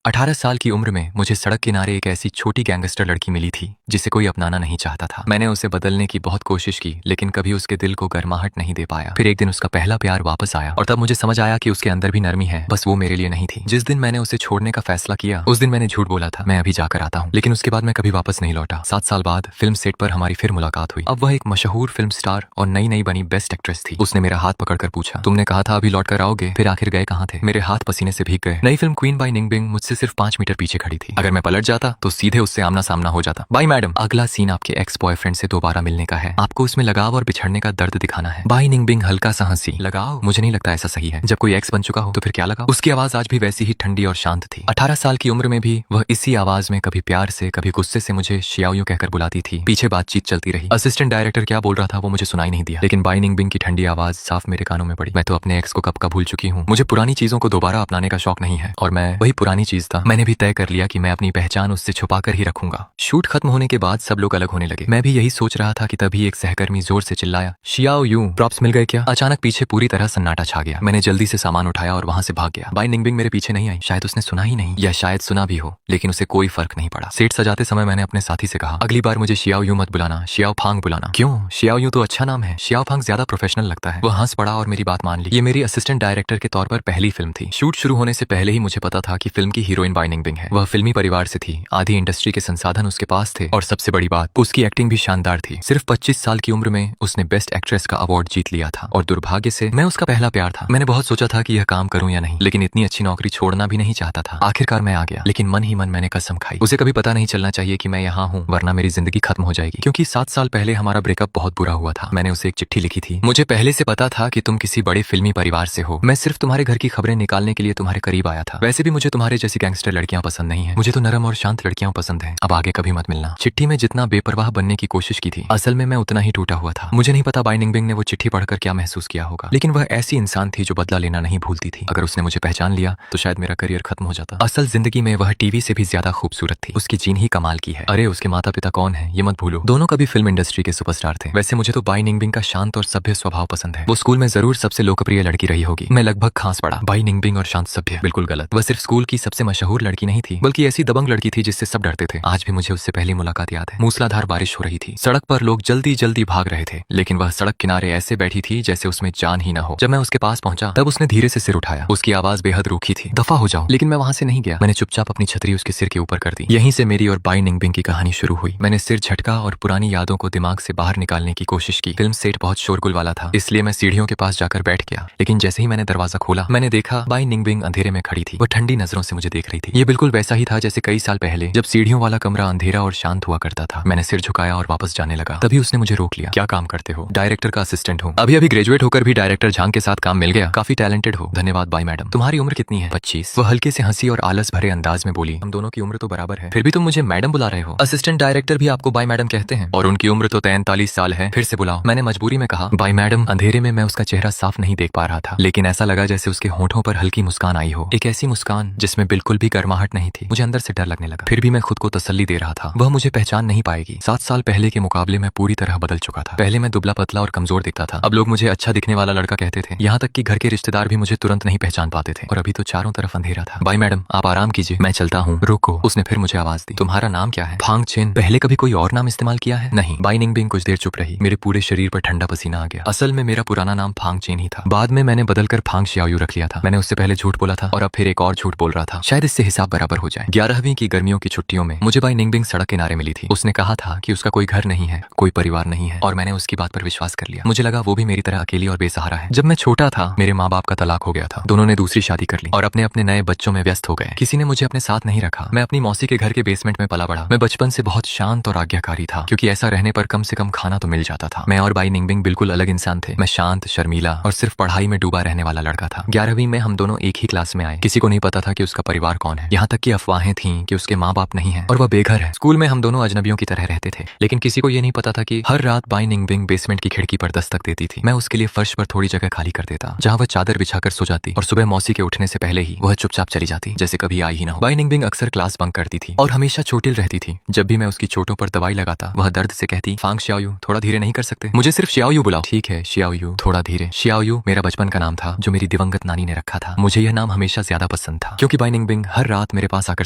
18 साल की उम्र में मुझे सड़क किनारे एक ऐसी छोटी गैंगस्टर लड़की मिली थी जिसे कोई अपनाना नहीं चाहता था। मैंने उसे बदलने की बहुत कोशिश की, लेकिन कभी उसके दिल को गर्माहट नहीं दे पाया। फिर एक दिन उसका पहला प्यार वापस आया और तब मुझे समझ आया कि उसके अंदर भी नरमी है, बस वो मेरे लिए नहीं थी। जिस दिन मैंने उसे छोड़ने का फैसला किया उस दिन मैंने झूठ बोला था, मैं अभी जाकर आता हूँ, लेकिन उसके बाद मैं कभी वापस नहीं लौटा। 7 साल बाद फिल्म सेट पर हमारी फिर मुलाकात हुई। अब वह एक मशहूर फिल्म स्टार और नई नई बनी बेस्ट एक्ट्रेस थी। उसने मेरा हाथ पकड़कर पूछा, तुमने कहा था अभी लौट कर आओगे, फिर आखिर गए कहाँ थे? मेरे हाथ पसीने से भीग गए। नई फिल्म क्वीन बाई निंगबिंग मुझसे सिर्फ 5 मीटर पीछे खड़ी थी। अगर मैं पलट जाता तो सीधे उससे आमना सामना हो जाता। Bye madam. अगला सीन आपके एक्स बॉयफ्रेंड से दोबारा मिलने का है। आपको उसमें लगाव और बिछड़ने का दर्द दिखाना है। बाय निंगबिंग हल्का सा हंसी। लगाव? मुझे नहीं लगता ऐसा सही है। जब कोई एक्स बन चुका हो तो फिर क्या लगा? उसकी आवाज आज भी वैसी ही ठंडी और शांत थी। 18 साल की उम्र में भी वह इसी आवाज में कभी प्यार से कभी गुस्से से मुझे शियाओयू कहकर बुलाती थी। पीछे बातचीत चलती रही। असिस्टेंट डायरेक्टर क्या बोल रहा था वो मुझे सुनाई नहीं दिया, लेकिन बाय निंगबिंग की ठंडी आवाज साफ मेरे कानों में पड़ी। मैं तो अपने एक्स को कब का भूल चुकी हूँ। मुझे पुरानी चीजों को दोबारा अपनाने का शौक नहीं है और मैं वही पुरानी चीज था। मैंने भी तय कर लिया कि मैं अपनी पहचान उससे छुपा कर ही रखूंगा। शूट खत्म होने के बाद सब लोग अलग होने लगे। मैं भी यही सोच रहा था कि तभी एक सहकर्मी जोर से चिल्लाया, शियाओयू, प्रॉप्स मिल गए क्या? अचानक पीछे पूरी तरह सन्नाटा छा गया। मैंने जल्दी से सामान उठाया और वहां से भाग गया। बाय निंगबिंग मेरे पीछे नहीं आई। शायद उसने सुना ही नहीं, या शायद सुना भी हो, लेकिन उसे कोई फर्क नहीं पड़ा। सेट सजाते समय मैंने अपने साथी से कहा, अगली बार मुझे शियाओयू मत बुलाना, शियाओ फांग बुलाना। क्यों? शियाओयू तो अच्छा नाम है, शियाओ फांग ज्यादा प्रोफेशनल लगता है। वह हंस पड़ा और मेरी बात मान ली। ये मेरी असिस्टेंट डायरेक्टर के तौर पर पहली फिल्म थी। शूट शुरू होने से पहले ही मुझे पता था कि फिल्म की हीरोइन बाय निंगबिंग है। वह फिल्मी परिवार से थी, आधी इंडस्ट्री के संसाधन उसके पास थे और सबसे बड़ी बात, उसकी एक्टिंग भी शानदार थी। सिर्फ 25 साल की उम्र में उसने बेस्ट एक्ट्रेस का अवार्ड जीत लिया था और दुर्भाग्य से मैं उसका पहला प्यार था। मैंने बहुत सोचा था कि यह काम करूं या नहीं, लेकिन इतनी अच्छी नौकरी छोड़ना भी नहीं चाहता था। आखिरकार मैं आ गया, लेकिन मन ही मन मैंने कसम खाई, उसे कभी पता नहीं चलना चाहिए कि मैं यहाँ हूँ, वरना मेरी जिंदगी खत्म हो जाएगी। क्योंकि 7 साल पहले हमारा ब्रेकअप बहुत बुरा हुआ था। मैंने उसे एक चिट्ठी लिखी थी, मुझे पहले से पता था कि तुम किसी बड़े फिल्मी परिवार से हो। मैं सिर्फ तुम्हारे घर की खबरें निकालने के लिए तुम्हारे करीब आया था। वैसे भी मुझे तुम्हारे जैसी गैंगस्टर लड़कियां पसंद नहीं है, मुझे तो नरम और शांत लड़कियां पसंद है। अब आगे कभी मत मिलना। चिट्ठी में जितना बेपरवाह बनने की कोशिश की थी, असल में मैं उतना ही टूटा हुआ था। मुझे नहीं पता बाय निंगबिंग ने वो चिट्ठी पढ़कर क्या महसूस किया होगा, लेकिन वह ऐसी इंसान थी जो बदला लेना नहीं भूलती थी। अगर उसने मुझे पहचान लिया तो शायद मेरा करियर खत्म हो जाता। असल जिंदगी में वह टीवी से भी ज्यादा खूबसूरत थी। उसकी जीन ही कमाल की है। अरे उसके माता पिता कौन है ये मत भूलो, दोनों कभी फिल्म इंडस्ट्री के सुपरस्टार थे। वैसे मुझे तो बाय निंगबिंग का शांत और सभ्य स्वभाव पसंद है। वो स्कूल में जरूर सबसे लोकप्रिय लड़की रही होगी। मैं लगभग खांस पड़ा। बाय निंगबिंग और शांत सभ्य, बिल्कुल गलत। वह सिर्फ स्कूल की सबसे मशहूर लड़की नहीं थी, बल्कि ऐसी दबंग लड़की थी जिससे सब डरते थे। आज भी मुझे उससे पहली मुलाकात याद है। मूसलाधार बारिश हो रही थी, सड़क पर लोग जल्दी जल्दी भाग रहे थे, लेकिन वह सड़क किनारे ऐसे बैठी थी जैसे उसमें जान ही न हो। जब मैं उसके पास पहुंचा तब उसने धीरे से सिर उठाया। उसकी आवाज बेहद रूखी थी, दफा हो जाओ। लेकिन मैं वहां से नहीं गया। मैंने चुपचाप अपनी छतरी उसके सिर के ऊपर कर दी। यहीं से मेरी और बाय निंगबिंग की कहानी शुरू हुई। मैंने सिर झटका और पुरानी यादों को दिमाग से बाहर निकालने की कोशिश की। फिल्म सेट बहुत शोरगुल वाला था, इसलिए मैं सीढ़ियों के पास जाकर बैठ गया। लेकिन जैसे ही मैंने दरवाजा खोला मैंने देखा बाय निंगबिंग अंधेरे में खड़ी थी। वो ठंडी नजरों से मुझे देख रही थी। ये बिल्कुल वैसा ही था जैसे कई साल पहले जब सीढ़ियों वाला कमरा अंधेरा और शांत हुआ करता था। मैंने सिर झुकाया और वापस जाने लगा। तभी उसने मुझे रोक लिया। क्या काम करते हो? डायरेक्टर का असिस्टेंट हूँ। अभी अभी ग्रेजुएट होकर भी डायरेक्टर झांग के साथ काम मिल गया। काफी टैलेंटेड हो। धन्यवाद बाय मैडम। तुम्हारी उम्र कितनी है? 25। वो हल्के से हंसी और आलस भरे अंदाज में बोली, हम दोनों की उम्र तो बराबर है, फिर भी तुम मुझे मैडम बुला रहे हो। असिस्टेंट डायरेक्टर भी आपको बाय मैडम कहते हैं और उनकी उम्र तो 43 साल है। फिर से बुलाओ। मैंने मजबूरी में कहा बाय मैडम। अंधेरे में मैं उसका चेहरा साफ नहीं देख पा रहा था, लेकिन ऐसा लगा जैसे उसके होंठों पर हल्की मुस्कान आई हो। एक ऐसी मुस्कान जिसमें बिल्कुल भी गर्माहट नहीं थी। मुझे अंदर से डर लगने लगा। फिर भी मैं खुद को तसल्ली दे रहा था, वह मुझे पहचान नहीं पाएगी। 7 साल पहले के मुकाबले मैं पूरी तरह बदल चुका था। पहले मैं दुबला पतला और कमजोर दिखता था, अब लोग मुझे अच्छा दिखने वाला लड़का कहते थे। यहाँ तक कि घर के रिश्तेदार भी मुझे तुरंत नहीं पहचान पाते थे। और अभी तो चारों तरफ अंधेरा था। बाय मैडम आप आराम कीजिए, मैं चलता हूँ। रुको। उसने फिर मुझे आवाज दी, तुम्हारा नाम क्या है? फांग चेन। पहले कभी कोई और नाम इस्तेमाल किया है? नहीं। बाय निंगबिंग कुछ देर चुप रही। मेरे पूरे शरीर पर ठंडा पसीना आ गया। असल में मेरा पुराना नाम फांग चेन ही था, बाद में मैंने बदलकर फांग शियाओयू रख लिया था। मैंने उससे पहले झूठ बोला था और अब फिर एक और झूठ बोल रहा था, शायद इससे हिसाब बराबर हो जाए। 11वीं की गर्मियों की छुट्टियों में मुझे बाय निंगबिंग सड़क किनारे मिली थी। उसने कहा था कि उसका कोई घर नहीं है, कोई परिवार नहीं है, और मैंने उसकी बात पर विश्वास कर लिया। मुझे लगा वो भी मेरी तरह अकेली और बेसहारा है। जब मैं छोटा था मेरे माँ बाप का तलाक हो गया था। दोनों ने दूसरी शादी कर ली और अपने अपने नए बच्चों में व्यस्त हो गए। किसी ने मुझे अपने साथ नहीं रखा। मैं अपनी मौसी के घर के बेसमेंट में पला बड़ा। मैं बचपन से बहुत शांत और आज्ञाकारी था, क्योंकि ऐसा रहने पर कम से कम खाना तो मिल जाता था। मैं और बाय निंगबिंग बिल्कुल अलग इंसान थे। मैं शांत, शर्मीला और सिर्फ पढ़ाई में डूबा रहने वाला लड़का था। 11वीं में हम दोनों एक ही क्लास में आए। किसी को नहीं पता था कि उसका परिवार कौन है, यहाँ तक कि अफवाहें थीं कि उसके माँ बाप नहीं है और वह बेघर है। स्कूल में हम दोनों अजनबियों की तरह रहते थे, लेकिन किसी को ये नहीं पता था कि हर रात बाय निंगबिंग बेसमेंट की खिड़की पर दस्तक देती थी। मैं उसके लिए फर्श पर थोड़ी जगह खाली कर देता, जहाँ वह चादर बिछाकर सो जाती, और सुबह मौसी के उठने से पहले ही वह चुपचाप चली जाती, जैसे कभी आई ही ना हो। बाय निंगबिंग अक्सर क्लास बंक करती थी और हमेशा चोटिल रहती थी। जब भी मैं उसकी चोटों पर दवाई लगाता वह दर्द से कहती, फांग शियाओयू थोड़ा धीरे नहीं कर सकते? मुझे सिर्फ शियाओयू बुलाओ। ठीक है शियाओयू, थोड़ा धीरे। शियाओयू मेरा बचपन का नाम था जो मेरी दिवंगत नानी ने रखा था। मुझे यह नाम हमेशा ज्यादा पसंद था क्योंकि बाय निंगबिंग निंगबिंग हर रात मेरे पास आकर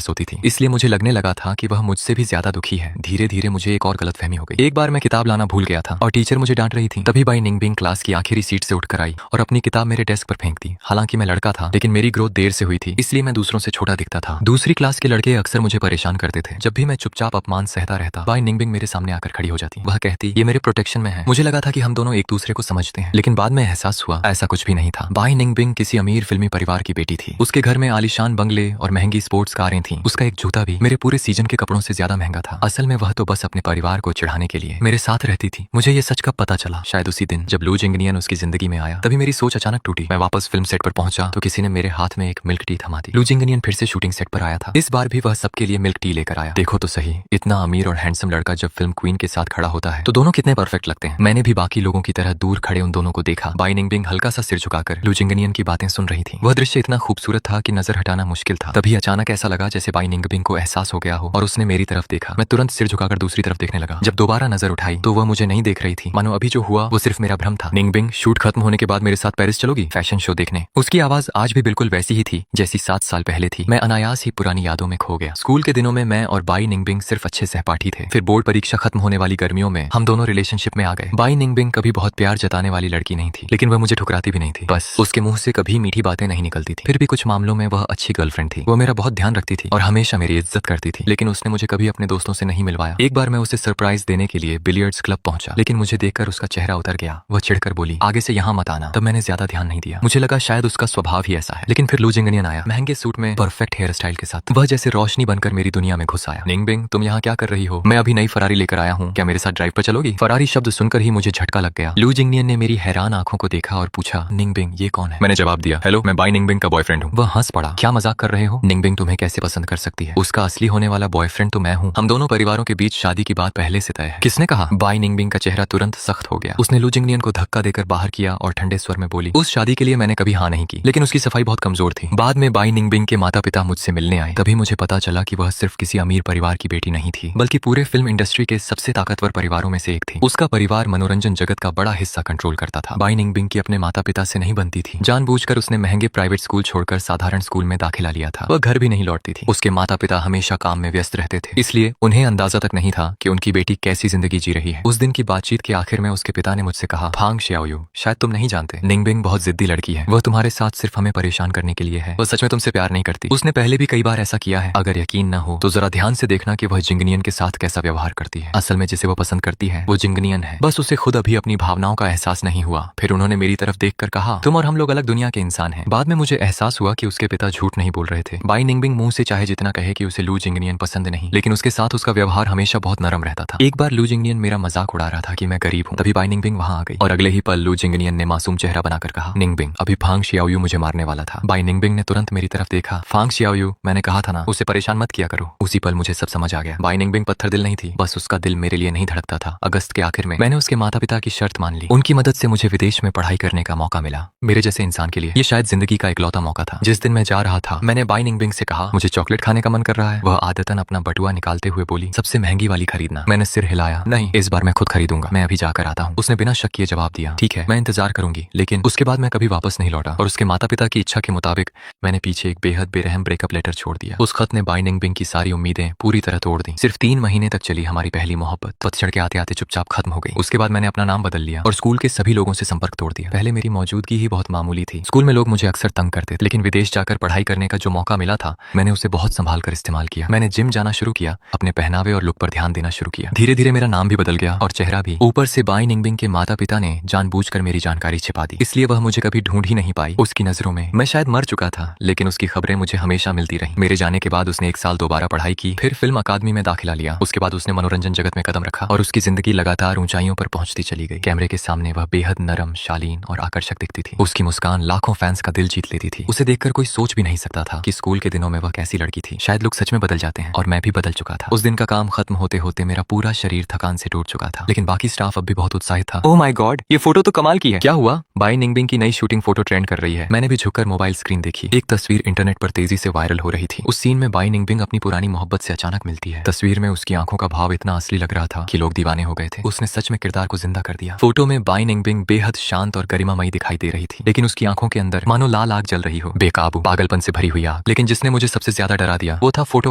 सोती थी, इसलिए मुझे लगने लगा था कि वह मुझसे भी ज्यादा दुखी है। धीरे धीरे मुझे एक और गलतफहमी हो गई। एक बार मैं किताब लाना भूल गया था और टीचर मुझे डांट रही थी। तभी बाई निंगबिंग क्लास की आखिरी सीट से उठकर आई और अपनी किताब मेरे डेस्क पर फेंक दी। हालांकि मैं लड़का था, लेकिन मेरी ग्रोथ देर से हुई थी, इसलिए मैं दूसरों से छोटा दिखता था। दूसरी क्लास के लड़के अक्सर मुझे परेशान करते थे। जब भी मैं चुपचाप अपमान सहता रहता, बाई निंगबिंग मेरे सामने आकर खड़ी हो जाती। वह कहती, ये मेरे प्रोटेक्शन में है। मुझे लगा था कि हम दोनों एक दूसरे को समझते हैं, लेकिन बाद में एहसास हुआ ऐसा कुछ भी नहीं था। बाई निंगबिंग किसी अमीर फिल्मी परिवार की बेटी थी। उसके घर में आलीशान बंगले और महंगी स्पोर्ट्स कारें थीं। उसका एक जूता भी मेरे पूरे सीजन के कपड़ों से ज्यादा महंगा था। असल में वह तो बस अपने परिवार को चिढ़ाने के लिए मेरे साथ रहती थी। मुझे ये सच कब पता चला? शायद उसी दिन जब लू जिंगनियन उसकी जिंदगी में आया। तभी मेरी सोच अचानक टूटी। मैं वापस फिल्म सेट पर पहुंचा तो किसी ने मेरे हाथ में एक मिल्क टी थमा दी। लू जिंगनियन फिर से शूटिंग सेट पर आया था। इस बार भी वह सबके लिए मिल्क टी लेकर आया। देखो तो सही, इतना अमीर और हैंडसम लड़का जब फिल्म क्वीन के साथ खड़ा होता है तो दोनों कितने परफेक्ट लगते हैं। मैंने भी बाकी लोगों की तरह दूर खड़े उन दोनों को देखा। बाई निंगबिंग हल्का सा सिर झुकाकर लू जिंगनियन की बातें सुन रही थी। वह दृश्य इतना खूबसूरत था कि नजर हटाना मुश्किल था। तभी अचानक ऐसा लगा जैसे बाई निंगबिंग को एहसास हो गया हो और उसने मेरी तरफ देखा। मैं तुरंत सिर झुकाकर दूसरी तरफ देखने लगा। जब दोबारा नजर उठाई तो वह मुझे नहीं देख रही थी। मानो अभी जो हुआ वो सिर्फ मेरा भ्रम था। निंगबिंग, शूट खत्म होने के बाद मेरे साथ पेरिस चलोगी फैशन शो देखने? उसकी आवाज आज भी बिल्कुल वैसी ही थी जैसी 7 साल पहले थी। मैं अनायास ही पुरानी यादों में खो गया। स्कूल के दिनों में मैं और बाई निंगबिंग सिर्फ अच्छे सहपाठी थे। फिर बोर्ड परीक्षा खत्म होने वाली गर्मियों में हम दोनों रिलेशनशिप में आ गए। बाई निंगबिंग कभी बहुत प्यार जताने वाली लड़की नहीं थी, लेकिन वह मुझे ठुकराती भी नहीं थी। बस उसके मुंह से कभी मीठी बातें नहीं निकलती थी। फिर भी कुछ मामलों में वह अच्छी गर्लफ्रेंड थी। वो मेरा बहुत ध्यान रखती थी और हमेशा मेरी इज्जत करती थी, लेकिन उसने मुझे कभी अपने दोस्तों से नहीं मिलवाया। एक बार मैं उसे सरप्राइज देने के लिए बिलियर्ड्स क्लब पहुंचा, लेकिन मुझे देखकर उसका चेहरा उतर गया। वह चिढ़कर बोली, आगे से यहाँ मत आना। तब मैंने ज्यादा ध्यान नहीं दिया। मुझे लगा शायद उसका स्वभाव ही ऐसा है। लेकिन फिर लू जिंगनियन आया, महंगे सूट में, परफेक्ट हेयर स्टाइल के साथ। वह जैसे रोशनी बनकर मेरी दुनिया में घुस आया। निंगबिंग, तुम यहाँ क्या कर रही हो? मैं अभी नई फरारी लेकर आया हूँ, क्या मेरे साथ ड्राइव पर चलोगी? फरारी शब्द सुनकर ही मुझे झटका लग गया। लू जिंगनियन ने मेरी हैरान आंखों को देखा और पूछा, निंगबिंग ये कौन है? मैंने जवाब दिया, हेलो, मैं बाई निंगबिंग का बॉयफ्रेंड हूँ। वह हंस पड़ा, क्या मजाक कर रहे हो? निंगबिंग तुम्हें कैसे पसंद कर सकती है? उसका असली होने वाला बॉयफ्रेंड तो मैं हूँ। हम दोनों परिवारों के बीच शादी की बात पहले से तय है। किसने कहा? बाई निंगबिंग का चेहरा तुरंत सख्त हो गया। उसने लू जिंगनियन को धक्का देकर बाहर किया और ठंडे स्वर में बोली, उस शादी के लिए मैंने कभी हाँ नहीं की, लेकिन उसकी सफाई बहुत कमजोर थी। बाद में बाई निंगबिंग के माता पिता मुझसे मिलने आए। तभी मुझे पता चला कि वह सिर्फ किसी अमीर परिवार की बेटी नहीं थी, बल्कि पूरे फिल्म इंडस्ट्री के सबसे ताकतवर परिवारों में से एक थी। उसका परिवार मनोरंजन जगत का बड़ा हिस्सा कंट्रोल करता था। बाई निंगबिंग की अपने माता पिता से नहीं बनती थी। जानबूझकर उसने महंगे प्राइवेट स्कूल छोड़कर साधारण स्कूल में दाखिला लिया था। वह घर भी नहीं लौटती थी। उसके माता पिता हमेशा काम में व्यस्त रहते थे, इसलिए उन्हें अंदाजा तक नहीं था कि उनकी बेटी कैसी जिंदगी जी रही है। उस दिन की बातचीत के आखिर में उसके पिता ने मुझसे कहा, फांग शियाओयू, शायद तुम नहीं जानते, निंगबिंग बहुत जिद्दी लड़की है। वह तुम्हारे साथ सिर्फ हमें परेशान करने के लिए है। वह सच में तुमसे प्यार नहीं करती। उसने पहले भी कई बार ऐसा किया है। अगर यकीन न हो तो जरा ध्यान से देखना कि वह जिंगनियन के साथ कैसा व्यवहार करती है। असल में जिसे वो पसंद करती है वो जिंगनियन है। बस उसे खुद अभी अपनी भावनाओं का एहसास नहीं हुआ। फिर उन्होंने मेरी तरफ देखकर कहा, तुम और हम लोग अलग दुनिया के इंसान हैं। बाद में मुझे एहसास हुआ कि उसके पिता झूठ नहीं बोल रहे थे। बाई निंगबिंग मुंह से चाहे जितना कहे कि उसे लू जिंगनियन पसंद नहीं, लेकिन उसके साथ उसका व्यवहार हमेशा बहुत नरम रहता था। एक बार लू जिंगनियन मेरा मजाक उड़ा रहा था कि मैं गरीब हूँ। तभी बाई निंगबिंग वहां आ गई और अगले ही पल लू जिंगनियन ने मासूम चेहरा बनाकर कहा, निंगबिंग, अभी फांग शियाओयू मुझे मारने वाला था। बाई निंगबिंग ने तुरंत मेरी तरफ देखा, फांग शियाओयू, मैंने कहा था ना, उसे परेशान मत किया करो। उसी पल मुझे सब समझ आ गया। बाई निंगबिंग पत्थर दिल नहीं थी, बस उसका दिल मेरे लिए नहीं धड़कता था। अगस्त के आखिर में मैंने उसके माता पिता की शर्त मान ली। उनकी मदद से मुझे विदेश में पढ़ाई करने का मौका मिला। मेरे जैसे इंसान के लिए ये शायद जिंदगी का इकलौता मौका था। जिस दिन मैं जा रहा था मैंने बाई निंगबिंग से कहा, मुझे चॉकलेट खाने का मन कर रहा है। वह आदतन अपना बटुआ निकालते हुए बोली, सबसे महंगी वाली खरीदना। मैंने सिर हिलाया, नहीं, इस बार मैं खुद खरीदूंगा, मैं अभी जाकर आता हूँ। उसने बिना शक किए जवाब दिया, ठीक है, मैं इंतजार करूंगी। लेकिन उसके बाद मैं कभी वापस नहीं लौटा और उसके माता पिता की इच्छा के मुताबिक मैंने पीछे एक बेहद बेरहम ब्रेकअप लेटर छोड़ दिया। उस खत ने बाई निंगबिंग की सारी उम्मीदें पूरी तरह तोड़ दी। सिर्फ 3 महीने तक चली हमारी पहली मोहब्बत पतझड़ के आते आते चुपचाप खत्म हो गई। उसके बाद मैंने अपना नाम बदल लिया और स्कूल के सभी लोगों से संपर्क तोड़ दिया। पहले मेरी मौजूदगी ही बहुत मामूली थी। स्कूल में लोग मुझे अक्सर तंग करते थे, लेकिन विदेश जाकर पढ़ाई करने का जो मौका मिला था मैंने उसे बहुत संभाल कर इस्तेमाल किया। मैंने जिम जाना शुरू किया, अपने पहनावे और लुक पर ध्यान देना शुरू किया। धीरे धीरे मेरा नाम भी बदल गया और चेहरा भी। ऊपर से बाई निंगबिंग के माता पिता ने जानबूझकर मेरी जानकारी छिपा दी, इसलिए वह मुझे कभी ढूंढ ही नहीं पाई। उसकी नजरों में मैं शायद मर चुका था, लेकिन उसकी खबरें मुझे हमेशा मिलती रही। मेरे जाने के बाद उसने 1 साल दोबारा पढ़ाई की, फिर फिल्म अकादमी में दाखिला लिया। उसके बाद उसने मनोरंजन जगत में कदम रखा और उसकी जिंदगी लगातार ऊंचाइयों पर पहुंचती चली गई। कैमरे के सामने वह बेहद नरम, शालीन और आकर्षक दिखती थी। उसकी मुस्कान लाखों फैंस का दिल जीत लेती थी। उसे देखकर कोई सोच भी नहीं सकता था कि स्कूल के दिनों में वह कैसी लड़की थी। शायद लोग सच में बदल जाते हैं और मैं भी बदल चुका था। उस दिन का काम खत्म होते होते मेरा पूरा शरीर थकान से टूट चुका था, लेकिन बाकी स्टाफ अब भी बहुत उत्साहित था। ओह माय गॉड, ये फोटो तो कमाल की है। क्या हुआ? बाई निंगबिंग की नई शूटिंग फोटो ट्रेंड कर रही है। मैंने भी झुककर मोबाइल स्क्रीन देखी। एक तस्वीर इंटरनेट पर तेजी से वायरल हो रही थी। उस सीन में बाई निंगबिंग अपनी पुरानी मोहब्बत से अचानक मिलती है। तस्वीर में उसकी आंखों का भाव इतना असली लग रहा था कि लोग दीवाने हो गए थे। उसने सच में किरदार को जिंदा कर दिया। फोटो में बाई निंगबिंग बेहद शांत और गरिमामयी दिखाई दे रही थी, लेकिन उसकी आंखों के अंदर मानो लाल आग जल रही हो, बेकाबू पागलपन से भरी हुई आग। दाग। लेकिन जिसने मुझे सबसे ज्यादा डरा दिया वो था फोटो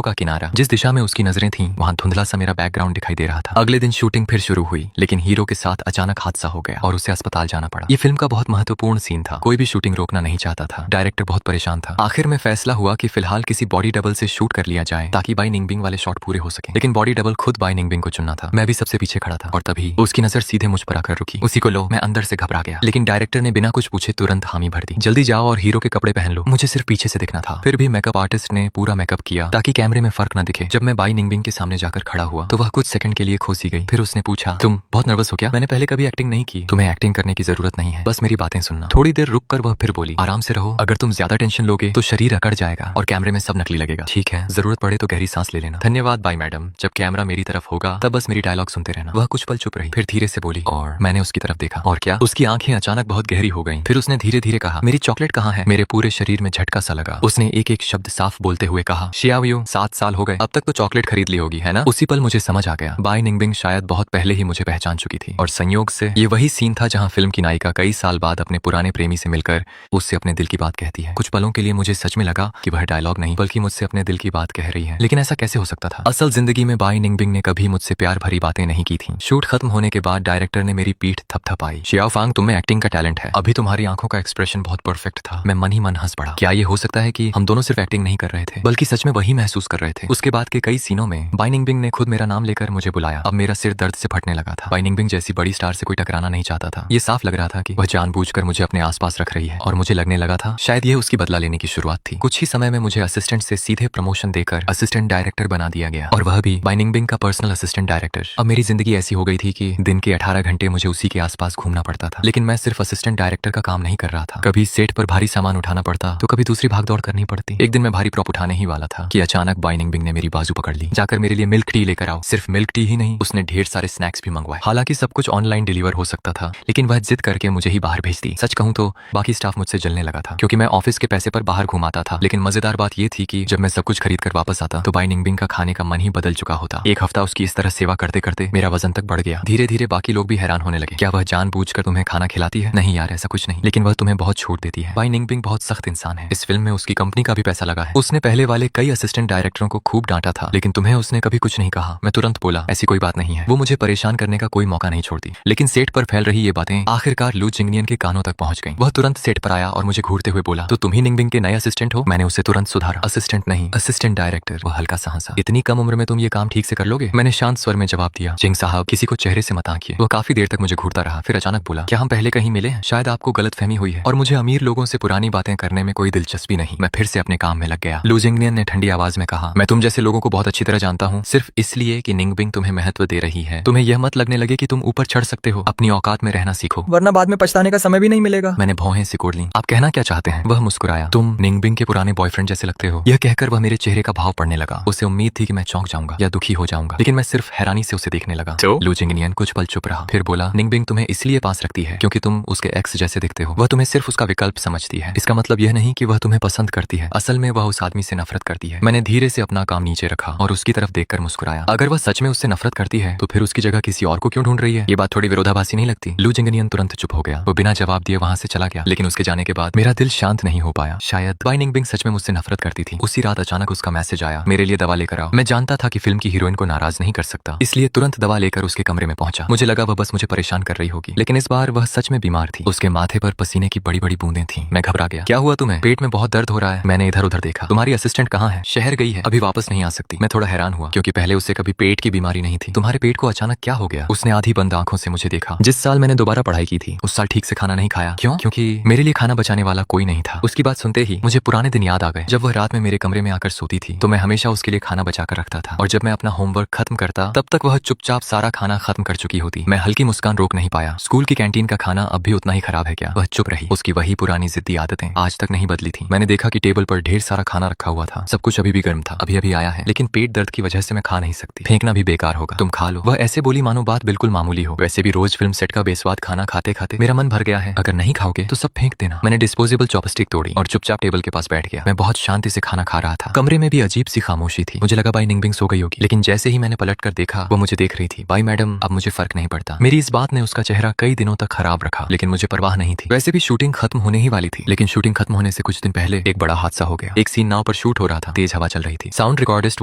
का किनारा। जिस दिशा में उसकी नजरें थीं वहाँ धुंधला सा मेरा बैकग्राउंड दिखाई दे रहा था। अगले दिन शूटिंग फिर शुरू हुई, लेकिन हीरो के साथ अचानक हादसा हो गया और उसे अस्पताल जाना पड़ा। ये फिल्म का बहुत महत्वपूर्ण सीन था। कोई भी शूटिंग रोकना नहीं चाहता था। डायरेक्टर बहुत परेशान था। आखिर में फैसला हुआ कि फिलहाल किसी बॉडी डबल से शूट कर लिया जाए ताकि बाई निंगबिंग वाले शॉट पूरे हो सके। लेकिन बॉडी डबल खुद बाई निंगबिंग को चुनना था। मैं भी सबसे पीछे खड़ा था और तभी उसकी नजर सीधे मुझ पर आकर रुकी। उसी को लो, मैं अंदर से घबरा गया, लेकिन डायरेक्टर ने बिना कुछ पूछे तुरंत हामी भर दी। जल्दी जाओ और हीरो के कपड़े पहन लो। मुझे सिर्फ पीछे से दिखना था। फिर भी मेकअप आर्टिस्ट ने पूरा मेकअप किया ताकि कैमरे में फर्क न दिखे। जब मैं बाई निंगबिंग के सामने जाकर खड़ा हुआ तो वह कुछ सेकंड के लिए खोसी गई। फिर उसने पूछा, तुम बहुत नर्वस हो क्या? मैंने पहले कभी एक्टिंग नहीं की। तुम्हें एक्टिंग करने की जरूरत नहीं है, बस मेरी बातें सुनना। थोड़ी देर रुक कर वह फिर बोली, आराम से रहो, अगर तुम ज्यादा टेंशन लोगे तो शरीर अकड़ जाएगा और कैमरे में सब नकली लगेगा। ठीक है, जरूरत पड़े तो गहरी सांस ले लेना। धन्यवाद बाई मैडम, जब कैमरा मेरी तरफ होगा तब बस मेरी डायलॉग सुनते रहना। वह कुछ पल चुप रही, फिर धीरे से बोली, और मैंने उसकी तरफ देखा। और क्या? उसकी आंखें अचानक बहुत गहरी हो गईं। फिर उसने धीरे धीरे कहा, मेरी चॉकलेट कहाँ है? मेरे पूरे शरीर में झटका सा लगा। उसने एक एक शब्द साफ बोलते हुए कहा, शियावियो, 7 साल हो गए, अब तक तो चॉकलेट खरीद ली होगी, है ना? उसी पल मुझे समझ आ गया, बाई निंगबिंग शायद बहुत पहले ही मुझे पहचान चुकी थी। और संयोग से ये वही सीन था जहाँ फिल्म की नायिका कई साल बाद अपने पुराने प्रेमी से मिलकर उससे अपने दिल की बात कहती है। कुछ पलों के लिए मुझे सच में लगा कि वह डायलॉग नहीं बल्कि मुझसे अपने दिल की बात कह रही है। लेकिन ऐसा कैसे हो सकता था? असल जिंदगी में बाई निंगबिंग ने कभी मुझसे प्यार भरी बातें नहीं की थी। शूट खत्म होने के बाद डायरेक्टर ने मेरी पीठ थपथपाई। शियाओफांग, तुम में एक्टिंग का टैलेंट है। अभी तुम्हारी आंखों का एक्सप्रेशन बहुत परफेक्ट था। मैं मन ही मन हंस पड़ा। क्या ये हो सकता है कि हम दोनों सिर्फ एक्टिंग नहीं कर रहे थे बल्कि सच में वही महसूस कर रहे थे? उसके बाद के कई सीनों में बाई निंगबिंग ने खुद मेरा नाम लेकर मुझे बुलाया। अब मेरा सिर दर्द से फटने लगा था। बाई निंगबिंग जैसी बड़ी स्टार से कोई टकराना नहीं चाहता था। ये साफ लग रहा था कि वह जानबूझकर मुझे अपने आसपास रख रही है और मुझे लगने लगा था शायद यह उसकी बदला लेने की शुरुआत थी। कुछ ही समय में मुझे असिस्टेंट से सीधे प्रमोशन देकर असिस्टेंट डायरेक्टर बना दिया गया, और वह भी बाई निंगबिंग का पर्सनल असिस्टेंट डायरेक्टर। अब मेरी जिंदगी ऐसी हो गई थी कि दिन के 18 घंटे मुझे उसी के आसपास घूमना पड़ता था। लेकिन मैं सिर्फ असिस्टेंट डायरेक्टर का काम नहीं कर रहा था। कभी सेट पर भारी सामान उठाना पड़ता तो कभी दूसरी भागदौड़ करनी पड़ती। एक दिन मैं भारी प्रॉप उठाने ही वाला था कि अचानक बाई निंगबिंग ने मेरी बाजू पकड़ ली। जाकर मेरे लिए मिल्क टी लेकर आओ। सिर्फ मिल्क टी ही नहीं, उसने ढेर सारे स्नैक्स भी मंगवाए। हालांकि सब कुछ ऑनलाइन डिलीवर हो सकता था, लेकिन वह जिद करके मुझे ही बाहर भेज दी। सच कहूं तो बाकी स्टाफ मुझसे जलने लगा था क्योंकि मैं ऑफिस के पैसे पर बाहर घुमाता था। लेकिन मजेदार बात यह थी कि जब मैं सब कुछ खरीद कर वापस आता तो बाई निंगबिंग का खाने का मन ही बदल चुका होता। एक हफ्ता उसकी इस तरह सेवा करते करते मेरा वजन तक बढ़ गया। धीरे धीरे बाकी लोग भी हैरान होने लगे। क्या वह जानबूझकर तुम्हें खाना खिलाती है? नहीं यार, ऐसा कुछ नहीं, लेकिन वह तुम्हें बहुत छूट देती है। बाई निंगबिंग बहुत सख्त इंसान है। इस फिल्म में उसकी कंपनी का भी पैसा लगा है। उसने पहले वाले कई असिस्टेंट डायरेक्टरों को खूब डांटा था, लेकिन तुम्हें उसने कभी कुछ नहीं कहा। मैं तुरंत बोला, ऐसी कोई बात नहीं है। वो मुझे परेशान करने का कोई मौका नहीं छोड़ती। लेकिन सेट पर फैल रही ये बातें आखिरकार लू जिंगनियन के कानों तक पहुंच गईं। वह तुरंत सेट पर आया और मुझे घूरते हुए बोला, तो तुम ही निंगबिंग के नए असिस्टेंट हो? मैंने उसे तुरंत सुधारा, असिस्टेंट नहीं, असिस्टेंट डायरेक्टर। वह हल्का सा हंसा, इतनी कम उम्र में तुम ये काम ठीक से कर लोगे? मैंने शांत स्वर में जवाब दिया, जिंग साहब, किसी को चेहरे से मत आंकिए। वह काफी देर तक मुझे घूरता रहा, फिर अचानक बोला, क्या हम पहले कहीं मिले हैं? शायद आपको गलतफहमी हुई है। और मुझे अमीर लोगों से पुरानी बातें करने में कोई दिलचस्पी नहीं। मैं फिर से अपने काम में लग गया। लू जिंगनियन ने ठंडी आवाज में कहा, मैं तुम जैसे लोगों को बहुत अच्छी तरह जानता हूँ, सिर्फ इसलिए कि निंगबिंग तुम्हें महत्व दे रही है। तुम्हें यह मत लगने लगे कि तुम ऊपर चढ़ सकते हो। अपनी औकात में रहना सीखो, वरना बाद में पछताने का समय भी नहीं मिलेगा। मैंने भौहें सिकोड़ ली। आप कहना क्या चाहते हैं? वह मुस्कुराया, तुम निंगबिंग के पुराने बॉयफ्रेंड जैसे लगते हो। यह कहकर वह मेरे चेहरे का भाव पड़ने लगा। उसे उम्मीद थी कि मैं चौंक जाऊंगा या दुखी हो जाऊंगा, लेकिन मैं सिर्फ हैरानी से उसे देखने लगा। लू जिंगनियन कुछ पल चुप रहा, फिर बोला, निंगबिंग तुम्हें इसलिए पास रखती है क्योंकि तुम उसके एक्स जैसे दिखते हो। वह तुम्हें सिर्फ उसका विकल्प समझती है। इसका मतलब यह नहीं कि वह तुम्हें पसंद करती है। असल में वह उस आदमी से नफरत करती है। मैंने धीरे से अपना काम नीचे रखा और उसकी तरफ देखकर मुस्कुराया। अगर वह सच में उससे नफरत करती है तो फिर उसकी जगह किसी और को क्यों ढूंढ रही है? ये बात थोड़ी विरोधाभासी नहीं लगती? लू जिंगनियन तुरंत चुप हो गया। वो बिना जवाब दिए वहां से चला गया। लेकिन उसके जाने के बाद मेरा दिल शांत नहीं हो पाया। शायद बाई निंगबिंग सच में मुझसे नफरत करती थी। उसी रात अचानक उसका मैसेज आया, मेरे लिए दवा लेकर आओ। मैं जानता था कि फिल्म की हीरोइन को नाराज नहीं कर सकता, इसलिए तुरंत दवा लेकर उसके कमरे में पहुंचा। मुझे लगा वह बस मुझे परेशान कर रही होगी, लेकिन इस बार वह सच में बीमार थी। उसके माथे पर पसीने की बड़ी बड़ी बूंदें थीं। मैं घबरा गया। क्या हुआ तुम्हें? पेट में बहुत दर्द हो रहा है। मैंने इधर उधर देखा। तुम्हारी असिस्टेंट कहाँ है? शहर गई है, अभी वापस नहीं आ सकती। मैं थोड़ा हैरान हुआ क्योंकि पहले उससे कभी पेट की बीमारी नहीं थी। तुम्हारे पेट को अचानक क्या हो गया? उसने आधी बंद आंखों से मुझे देखा। जिस साल मैंने दोबारा पढ़ाई की थी उस साल ठीक से खाना नहीं खाया। क्यों? क्योंकि मेरे लिए खाना बचाने वाला कोई नहीं था। उसकी बात सुनते ही मुझे पुराने दिन याद आ गए। जब वह रात में मेरे कमरे में आकर सोती थी तो मैं हमेशा उसके लिए खाना बचा कर रखता था, और जब मैं अपना होमवर्क खत्म करता तब तक वह चुपचाप सारा खाना खत्म कर चुकी होती। मैं हल्की मुस्कान रोक नहीं पाया। स्कूल की कैंटीन का खाना अब भी उतना ही खराब है क्या? वह चुप रही। उसकी वही पुरानी जिद्दी आदतें आज तक नहीं बदली थी। मैंने देखा कि टेबल पर ढेर सारा खाना रखा हुआ था। सब कुछ अभी भी गर्म था, अभी अभी आया है, लेकिन पेट दर्द की वजह से मैं खा नहीं सकती। फेंकना भी बेकार होगा, तुम खा लो। वह ऐसे बोली मानो बात बिल्कुल मामूली हो। वैसे भी रोज फिल्म सेट का बेस्वाद खाना खाते खाते मेरा मन भर गया है। अगर नहीं खाओगे तो सब फेंक देना। मैंने डिस्पोजेबल चॉपस्टिक तोड़ी और चुपचाप टेबल के पास बैठ गया। मैं बहुत शांति से खाना खा रहा था। कमरे में भी अजीब सी खामोशी थी। मुझे लगा बाई निंगबिंग सो गई होगी, लेकिन जैसे ही मैंने पलट कर देखा वो मुझे देख रही थी। बाई मैडम, अब मुझे फर्क नहीं पड़ता। मेरी इस बात ने उसका चेहरा कई दिनों तक खराब रखा, लेकिन मुझे परवाह नहीं थी। वैसे भी शूटिंग खत्म होने ही वाली थी, लेकिन शूटिंग खत्म होने से कुछ दिन पहले एक बड़ा हादसा हादसा हो गया। एक सीन नाव पर शूट हो रहा था, तेज हवा चल रही थी। साउंड रिकॉर्डिस्ट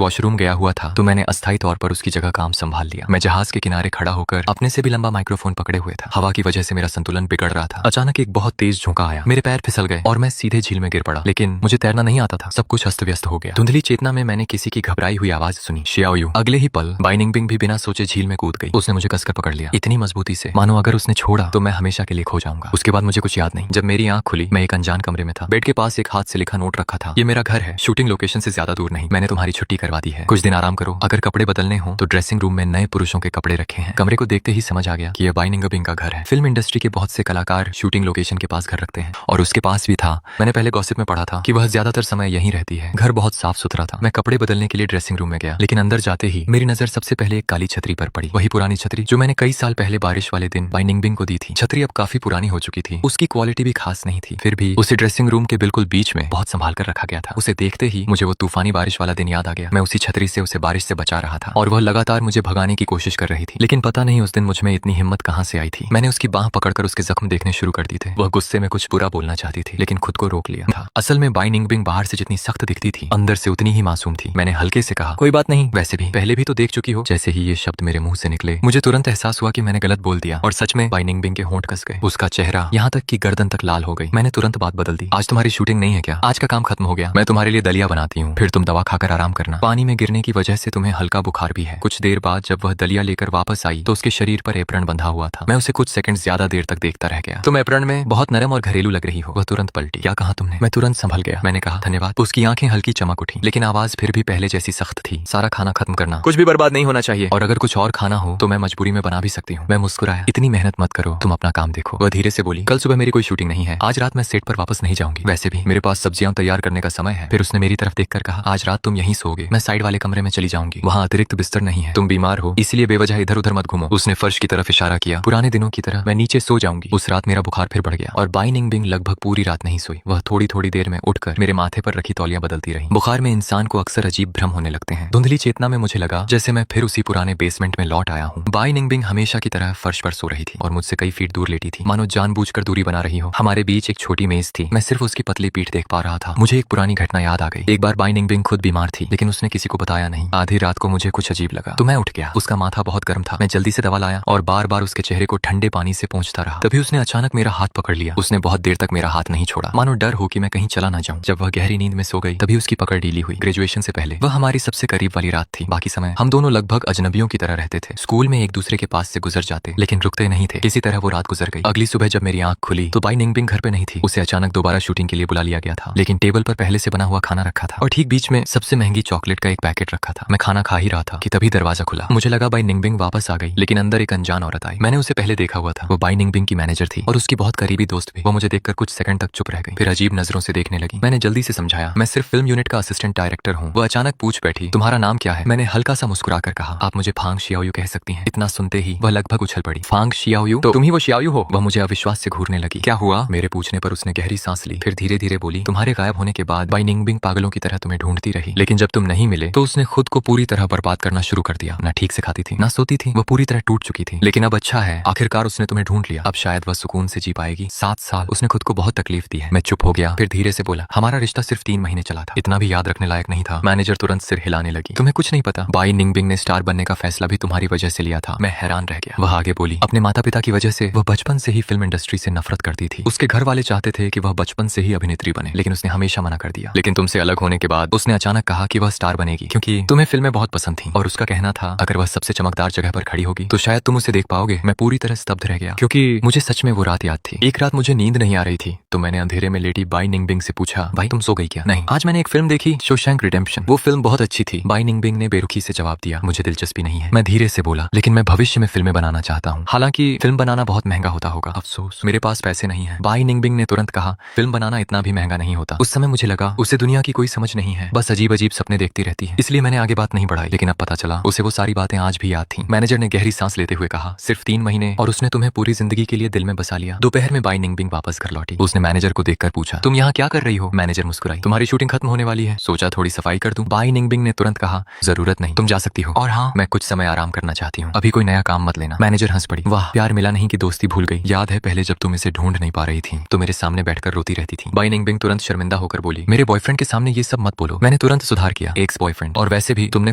वॉशरूम गया हुआ था तो मैंने अस्थायी तौर पर उसकी जगह काम संभाल लिया। मैं जहाज के किनारे खड़ा होकर अपने से भी लंबा माइक्रोफोन पकड़े हुए था। हवा की वजह से मेरा संतुलन बिगड़ रहा था। अचानक एक बहुत तेज झोंका आया, मेरे पैर फिसल गए और मैं सीधे झील में गिर पड़ा। लेकिन मुझे तैरना नहीं आता था, सब कुछ अस्त व्यस्त हो गया। धुंधली चेतना में मैंने किसी की घबराई हुई आवाज सुनी, शियाओयू। अगले ही पल बाई निंगबिंग भी बिना सोचे झील में कूद गई। उसने मुझे कसकर पकड़ लिया, इतनी मजबूती से मानो अगर उसने छोड़ा तो मैं हमेशा के लिए खो जाऊंगा। उसके बाद मुझे कुछ याद नहीं। जब मेरी आंख खुली मैं एक अनजान कमरे में था। बेड के पास एक हाथ से लिखा नोट रखा था, ये मेरा घर है, शूटिंग लोकेशन से ज्यादा दूर नहीं। मैंने तुम्हारी छुट्टी करवा दी है, कुछ दिन आराम करो। अगर कपड़े बदलने हो तो ड्रेसिंग रूम में नए पुरुषों के कपड़े रखे हैं। कमरे को देखते ही समझ आ गया कि यह बाई निंगबिंग का घर है। फिल्म इंडस्ट्री के बहुत से कलाकार शूटिंग लोकेशन के पास घर रखते हैं और उसके पास भी था। मैंने पहले गॉसिप में पढ़ा था कि वह ज्यादातर समय यहीं रहती है। घर बहुत साफ सुथरा था। मैं कपड़े बदलने के लिए ड्रेसिंग रूम में गया, लेकिन अंदर जाते ही मेरी नजर सबसे पहले एक काली छतरी पर पड़ी। वही पुरानी छतरी जो मैंने कई साल पहले बारिश वाले दिन बाई निंगबिंग को दी थी। छतरी अब काफी पुरानी हो चुकी थी, उसकी क्वालिटी भी खास नहीं थी, फिर भी उसे ड्रेसिंग रूम के बिल्कुल बीच में बहुत संभाल कर रखा गया था। उसे देखते ही मुझे वो तूफानी बारिश वाला दिन याद आ गया। मैं उसी छतरी से उसे बारिश से बचा रहा था और वह लगातार मुझे भगाने की कोशिश कर रही थी। लेकिन पता नहीं उस दिन मुझ में इतनी हिम्मत कहां से आई थी। मैंने उसकी बाह पकड़कर उसके जख्म देखने शुरू कर दिए थे। वह गुस्से में कुछ बुरा बोलना चाहती थी, लेकिन खुद को रोक लिया था। असल में बाई निंगबिंग बाहर से जितनी सख्त दिखती थी, अंदर से उतनी ही मासूम थी। मैंने हल्के से कहा, कोई बात नहीं, वैसे भी पहले भी तो देख चुकी हो। जैसे ही ये शब्द मेरे मुंह से निकले मुझे तुरंत एहसास हुआ कि मैंने गलत बोल दिया और सच में बाई निंगबिंग के होंठ कस गए। उसका चेहरा यहाँ तक कि गर्दन तक लाल हो गई। मैंने तुरंत बात बदल दी, आज तुम्हारी शूटिंग नहीं है क्या? आज का काम खत्म हो गया, मैं तुम्हारे लिए दलिया बनाती हूँ, फिर तुम दवा खाकर आराम करना। पानी में गिरने की वजह से तुम्हें हल्का बुखार भी है। कुछ देर बाद जब वह दलिया लेकर वापस आई तो उसके शरीर पर एप्रन बंधा हुआ था। मैं उसे कुछ सेकंड ज्यादा देर तक देखता रह गया। तुम एप्रन में बहुत नरम और घरेलू लग रही हो। वह तुरंत पलटी, क्या कहा तुमने? मैं तुरंत संभल गया। मैंने कहा, धन्यवाद। उसकी आंखें हल्की चमक उठी, लेकिन आवाज फिर भी पहले जैसी सख्त थी। सारा खाना खत्म करना, कुछ भी बर्बाद नहीं होना चाहिए, और अगर कुछ और खाना हो तो मैं मजबूरी में बना भी सकती हूँ। मैं मुस्कुराया, इतनी मेहनत मत करो, तुम अपना काम देखो। वह धीरे से बोली, कल सुबह मेरी कोई शूटिंग नहीं है, आज रात मैं सेट पर वापस नहीं जाऊंगी। वैसे भी मेरे पास सब्जियां तैयार करने का समय है। फिर उसने मेरी तरफ देखकर कहा, आज रात तुम यहीं सोओगे, मैं साइड वाले कमरे में चली जाऊंगी, वहाँ अतिरिक्त बिस्तर नहीं है। तुम बीमार हो इसलिए बेवजह इधर उधर मत घूमो। उसने फर्श की तरफ इशारा किया। पुराने दिनों की तरह मैं नीचे सो जाऊंगी। उस रात मेरा बुखार फिर बढ़ गया और बाई निंगबिंग लगभग पूरी रात नहीं सोई। वह थोड़ी थोड़ी देर में उठकर मेरे माथे पर रखी तौलियां बदलती रही। बुखार में इंसान को अक्सर अजीब भ्रम होने लगते हैं। धुंधली चेतना में मुझे लगा जैसे मैं फिर उसी पुराने बेसमेंट में लौट आया हूँ। बाई निंगबिंग हमेशा की तरह फर्श पर सो रही थी और मुझसे कई फीट दूर लेटी थी, मानो जानबूझकर दूरी बना रही हो। हमारे बीच एक छोटी मेज थी, मैं सिर्फ उसकी पतली पीठ देख पा रहा था। मुझे एक पुरानी घटना याद आ गई। एक बार बाई निंगबिंग खुद बीमार थी, लेकिन उसने किसी को बताया नहीं। आधी रात को मुझे कुछ अजीब लगा तो मैं उठ गया। उसका माथा बहुत गर्म था। मैं जल्दी से दवा लाया और बार बार उसके चेहरे को ठंडे पानी से पोंछता रहा। तभी उसने अचानक मेरा हाथ पकड़ लिया। उसने बहुत देर तक मेरा हाथ नहीं छोड़ा, मानो डर हो कि मैं कहीं चला ना जाऊं। जब वह गहरी नींद में सो गई तभी उसकी पकड़ ढीली हुई। ग्रेजुएशन से पहले वह हमारी सबसे करीब वाली रात थी। बाकी समय हम दोनों लगभग अजनबियों की तरह रहते थे। स्कूल में एक दूसरे के पास से गुजर जाते, लेकिन रुकते नहीं थे। किसी तरह वो रात गुजर गई। अगली सुबह जब मेरी आंख खुली तो बाई निंगबिंग घर पे नहीं थी। उसे अचानक दोबारा शूटिंग के लिए बुला लिया गया था, लेकिन टेबल पर पहले से बना हुआ खाना रखा था और ठीक बीच में सबसे महंगी चॉकलेट का एक पैकेट रखा था। मैं खाना खा ही रहा था कि तभी दरवाजा खुला। मुझे लगा बाई निंगबिंग वापस आ गई, लेकिन अंदर एक अनजान औरत आई। मैंने उसे पहले देखा हुआ था। वो बाई निंगबिंग की मैनेजर थी और उसकी बहुत करीबी दोस्त भी। वो मुझे देखकर कुछ सेकंड तक चुप रह गई, फिर अजीब नजरों से देखने लगी। मैंने जल्दी से समझाया, मैं सिर्फ फिल्म यूनिट का असिस्टेंट डायरेक्टर हूँ। वो अचानक पूछ बैठी, तुम्हारा नाम क्या है? मैंने हल्का सा मुस्कुराकर कहा, आप मुझे फांग शियाओयू कह सकती हैं। इतना सुनते ही वह लगभग उछल पड़ी। फांग शियाओयू? तो तुम ही वो शियाओयू हो? वह मुझे अविश्वास से घूरने लगी। क्या हुआ? मेरे पूछने पर उसने गहरी सांस ली, फिर धीरे धीरे बोली, तुम्हारे गायब होने के बाद बाई निंगबिंग पागलों की तरह तुम्हें ढूंढती रही, लेकिन जब तुम नहीं मिले तो उसने खुद को पूरी तरह बर्बाद करना शुरू कर दिया। ना ठीक से खाती थी, ना सोती थी, वो पूरी तरह टूट चुकी थी। लेकिन अब अच्छा है, आखिरकार उसने तुम्हें ढूंढ लिया। अब शायद वह सुकून से जी पाएगी। 7 साल उसने खुद को बहुत तकलीफ दी है। मैं चुप हो गया, फिर धीरे से बोला, हमारा रिश्ता सिर्फ 3 महीने चला था, इतना भी याद रखने लायक नहीं था। मैनेजर तुरंत सिर हिलाने लगी। तुम्हें कुछ नहीं पता, बाई निंगबिंग ने स्टार बनने का फैसला भी तुम्हारी वजह से लिया था। मैं हैरान रह गया। वह आगे बोली, अपने माता पिता की वजह से वह बचपन से ही फिल्म इंडस्ट्री से नफरत करती थी। उसके घर वाले चाहते थे कि वह बचपन से ही अभिनेत्री बने, लेकिन उसने हमेशा मना कर दिया। लेकिन तुमसे अलग होने के बाद उसने अचानक कहा कि वह स्टार बनेगी, क्योंकि तुम्हें फिल्में बहुत पसंद थी और उसका कहना था अगर वह सबसे चमकदार जगह पर खड़ी होगी तो शायद तुम उसे देख पाओगे। मैं पूरी तरह स्तब्ध रह गया, क्योंकि मुझे सच में वो रात याद थी। एक रात मुझे नींद नहीं आ रही थी तो मैंने अंधेरे में लेटी बाई निंगबिंग से पूछा, भाई तुम सो गई क्या? नहीं, आज मैंने एक फिल्म देखी, शोशैंक रिडेम्पशन, वो फिल्म बहुत अच्छी थी। बाई निंगबिंग ने बेरुखी से जवाब दिया, मुझे दिलचस्पी नहीं है। मैं धीरे से बोला, लेकिन मैं भविष्य में फिल्में बनाना चाहता हूँ, हालांकि फिल्म बनाना बहुत महंगा होता होगा, अफसोस मेरे पास पैसे नहीं है। बाई निंगबिंग ने तुरंत कहा, फिल्म बनाना इतना भी महंगा नहीं होता। उस समय मुझे लगा उसे दुनिया की कोई समझ नहीं है, बस अजीब अजीब सपने देखती रहती है, इसलिए मैंने आगे बात नहीं बढ़ाई। लेकिन अब पता चला उसे वो सारी बातें आज भी याद थी। मैनेजर ने गहरी सांस लेते हुए कहा, सिर्फ 3 महीने और उसने तुम्हें पूरी जिंदगी के लिए दिल में बसा लिया। दोपहर में बाई निंगबिंग वापस घर लौटी। उसने मैनेजर को देखकर पूछा, तुम यहाँ क्या कर रही हो? मैनेजर मुस्कुराई, तुम्हारी शूटिंग खत्म होने वाली है, सोचा थोड़ी सफाई कर दूं। बाई निंगबिंग ने तुरंत कहा, जरूरत नहीं, तुम जा सकती हो। और हाँ, मैं कुछ समय आराम करना चाहती हूँ, अभी कोई नया काम मत लेना। मैनेजर हंस पड़ी, वाह, प्यार मिला नहीं कि दोस्ती भूल गई। याद है पहले जब तुम इसे ढूंढ नहीं पा रही थी तो मेरे सामने बैठकर रोती रहती थी। बाई निंगबिंग तुरंत शर्मिंदा होकर बोली, मेरे बॉयफ्रेंड के सामने ये सब मत बोलो। मैंने तुरंत सुधार किया, एक्स बॉयफ्रेंड, और वैसे भी तुमने